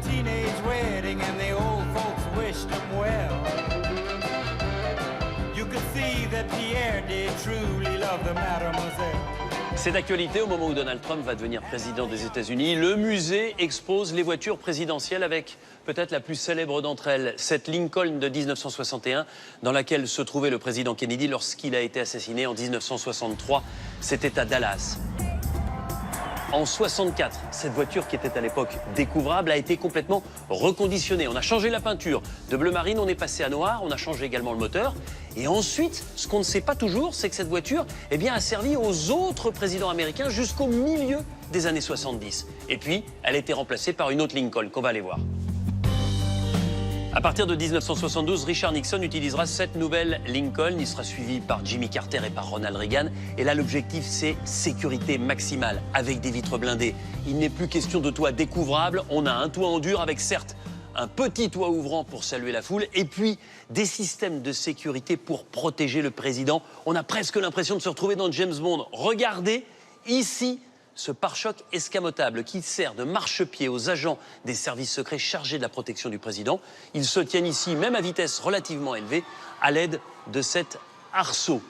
teenage wedding and the old folks wished him well. You could see that Pierre did truly love the mademoiselle. C'est d'actualité au moment où Donald Trump va devenir président des États-Unis. Le musée expose les voitures présidentielles avec peut-être la plus célèbre d'entre elles, cette Lincoln de 1961 dans laquelle se trouvait le président Kennedy lorsqu'il a été assassiné en 1963. C'était à Dallas. En 64, cette voiture qui était à l'époque découvrable a été complètement reconditionnée. On a changé la peinture. De bleu marine, on est passé à noir. On a changé également le moteur. Et ensuite, ce qu'on ne sait pas toujours, c'est que cette voiture a servi aux autres présidents américains jusqu'au milieu des années 70. Et puis, elle a été remplacée par une autre Lincoln qu'on va aller voir. À partir de 1972, Richard Nixon utilisera cette nouvelle Lincoln. Il sera suivi par Jimmy Carter et par Ronald Reagan. Et là, l'objectif, c'est sécurité maximale avec des vitres blindées. Il n'est plus question de toit découvrable. On a un toit en dur avec, certes, un petit toit ouvrant pour saluer la foule et puis des systèmes de sécurité pour protéger le président. On a presque l'impression de se retrouver dans James Bond. Regardez ici ce pare-choc escamotable qui sert de marchepied aux agents des services secrets chargés de la protection du président. Ils se tiennent ici, même à vitesse relativement élevée, à l'aide de cet arceau.